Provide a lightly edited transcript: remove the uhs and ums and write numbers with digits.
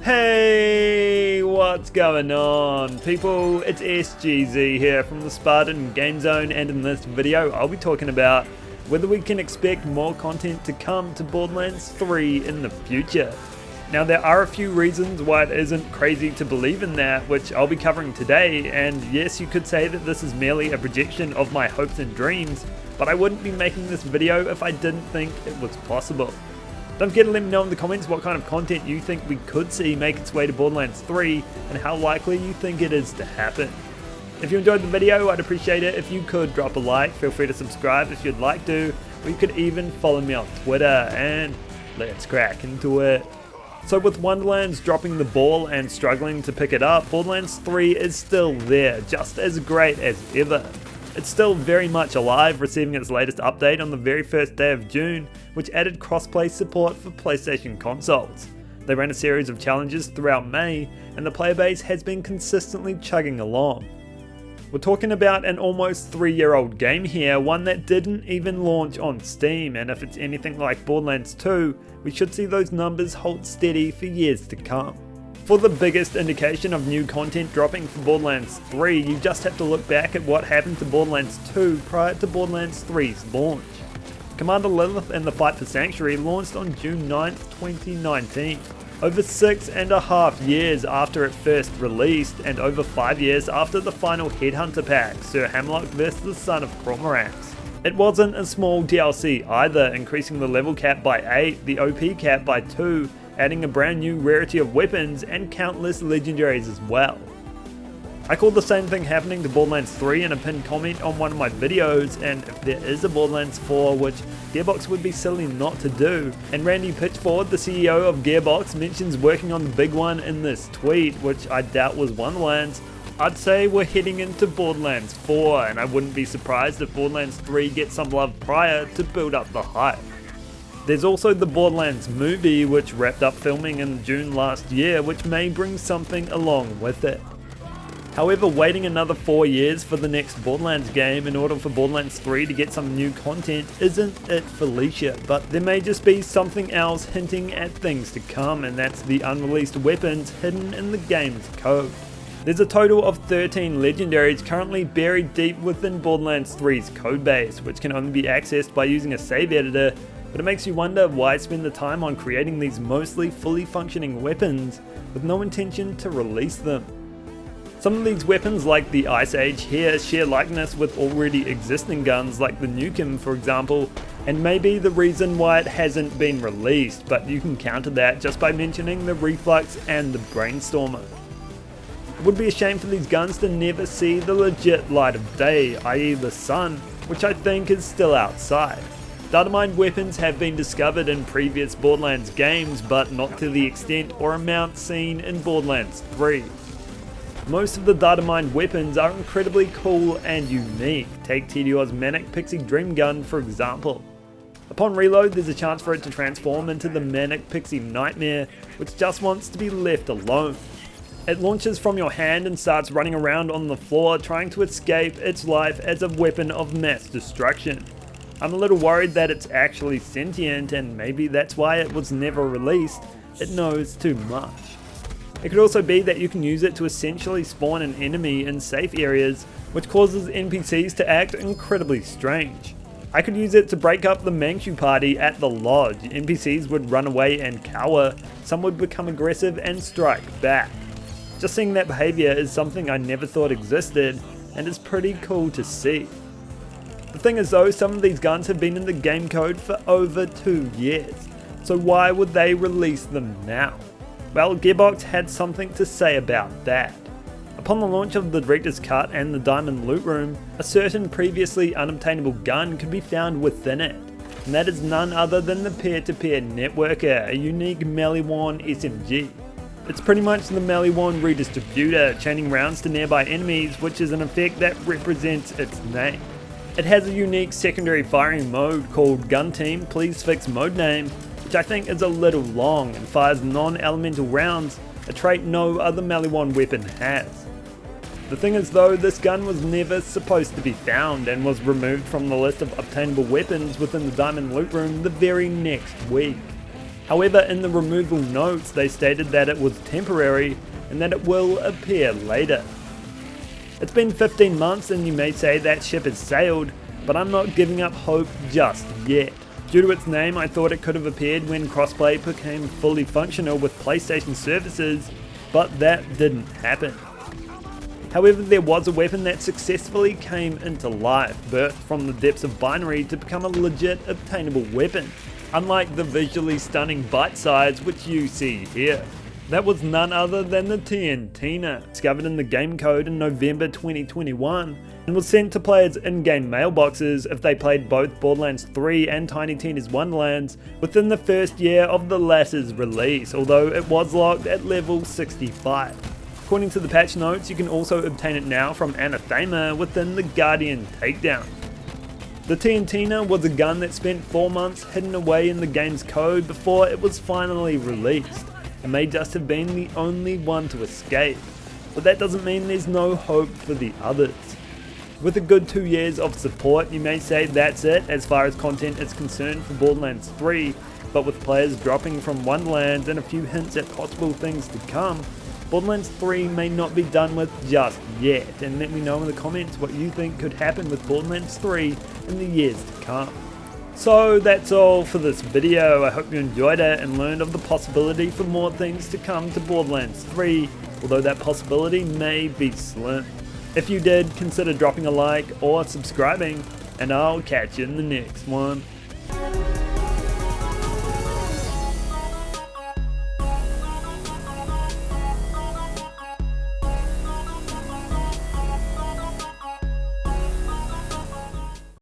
Hey, what's going on people? It's SGZ here from the SpartanGameZone, and in this video I'll be talking about whether we can expect more content to come to Borderlands 3 in the future. Now there are a few reasons why it isn't crazy to believe in that, which I'll be covering today, and yes, you could say that this is merely a projection of my hopes and dreams, but I wouldn't be making this video if I didn't think it was possible. Don't forget to let me know in the comments what kind of content you think we could see make its way to Borderlands 3 and how likely you think it is to happen. If you enjoyed the video, I'd appreciate it if you could drop a like, feel free to subscribe if you'd like to, or you could even follow me on Twitter, and let's crack into it. So with Wonderlands dropping the ball and struggling to pick it up, Borderlands 3 is still there, just as great as ever. It's still very much alive, receiving its latest update on the very first day of June, which added crossplay support for PlayStation consoles. They ran a series of challenges throughout May, and the player base has been consistently chugging along. We're talking about an almost 3-year-old game here, one that didn't even launch on Steam, and if it's anything like Borderlands 2, we should see those numbers hold steady for years to come. For the biggest indication of new content dropping for Borderlands 3, you just have to look back at what happened to Borderlands 2 prior to Borderlands 3's launch. Commander Lilith and the Fight for Sanctuary launched on June 9th, 2019. Over 6.5 years after it first released, and over 5 years after the final Headhunter pack, Sir Hamlock vs the Son of Cormorants. It wasn't a small DLC either, increasing the level cap by 8, the OP cap by 2, adding a brand new rarity of weapons and countless legendaries as well. I called the same thing happening to Borderlands 3 in a pinned comment on one of my videos, and if there is a Borderlands 4, which Gearbox would be silly not to do, and Randy Pitchford, the CEO of Gearbox, mentions working on the big one in this tweet, which I doubt was Wonderlands, I'd say we're heading into Borderlands 4, and I wouldn't be surprised if Borderlands 3 gets some love prior to build up the hype. There's also the Borderlands movie, which wrapped up filming in June last year, which may bring something along with it. However, waiting another 4 years for the next Borderlands game in order for Borderlands 3 to get some new content isn't it, Felicia, but there may just be something else hinting at things to come, and that's the unreleased weapons hidden in the game's code. There's a total of 13 legendaries currently buried deep within Borderlands 3's codebase, which can only be accessed by using a save editor, but it makes you wonder why spend the time on creating these mostly fully functioning weapons with no intention to release them. Some of these weapons, like the Ice Age here, share likeness with already existing guns like the Nukem for example, and may be the reason why it hasn't been released, but you can counter that just by mentioning the Reflux and the Brainstormer. It would be a shame for these guns to never see the legit light of day, i.e. the sun, which I think is still outside. Data mined weapons have been discovered in previous Borderlands games, but not to the extent or amount seen in Borderlands 3. Most of the data mined weapons are incredibly cool and unique. Take TDR's Manic Pixie Dream Gun for example. Upon reload, there's a chance for it to transform into the Manic Pixie Nightmare, which just wants to be left alone. It launches from your hand and starts running around on the floor, trying to escape its life as a weapon of mass destruction. I'm a little worried that it's actually sentient, and maybe that's why it was never released. It knows too much. It could also be that you can use it to essentially spawn an enemy in safe areas, which causes NPCs to act incredibly strange. I could use it to break up the Manchu party at the lodge. NPCs would run away and cower, some would become aggressive and strike back. Just seeing that behavior is something I never thought existed, and it's pretty cool to see. The thing is though, some of these guns have been in the game code for over 2 years, so why would they release them now? Well, Gearbox had something to say about that. Upon the launch of the Director's Cut and the Diamond Loot Room, a certain previously unobtainable gun could be found within it, and that is none other than the Peer-to-Peer Networker, a unique Maliwan SMG. It's pretty much the Maliwan redistributor, chaining rounds to nearby enemies, which is an effect that represents its name. It has a unique secondary firing mode called Gun Team Please Fix Mode Name, which I think is a little long and fires non-elemental rounds, a trait no other Maliwan weapon has. The thing is though, this gun was never supposed to be found and was removed from the list of obtainable weapons within the Diamond Loot Room the very next week. However, in the removal notes they stated that it was temporary and that it will appear later. It's been 15 months and you may say that ship has sailed, but I'm not giving up hope just yet. Due to its name, I thought it could have appeared when crossplay became fully functional with PlayStation services, but that didn't happen. However, there was a weapon that successfully came into life, birthed from the depths of binary to become a legit obtainable weapon, unlike the visually stunning bite size which you see here. That was none other than the TNT, discovered in the game code in November 2021, and was sent to players' in-game mailboxes if they played both Borderlands 3 and Tiny Tina's Wonderlands within the first year of the latter's release, although it was locked at level 65. According to the patch notes, you can also obtain it now from Anathema within the Guardian takedown. The TNT was a gun that spent 4 months hidden away in the game's code before it was finally released, and may just have been the only one to escape, but that doesn't mean there's no hope for the others. With a good 2 years of support, you may say that's it as far as content is concerned for Borderlands 3, but with players dropping from Wonderlands and a few hints at possible things to come, Borderlands 3 may not be done with just yet, and let me know in the comments what you think could happen with Borderlands 3 in the years to come. So that's all for this video. I hope you enjoyed it and learned of the possibility for more things to come to Borderlands 3, although that possibility may be slim. If you did, consider dropping a like or subscribing, and I'll catch you in the next one.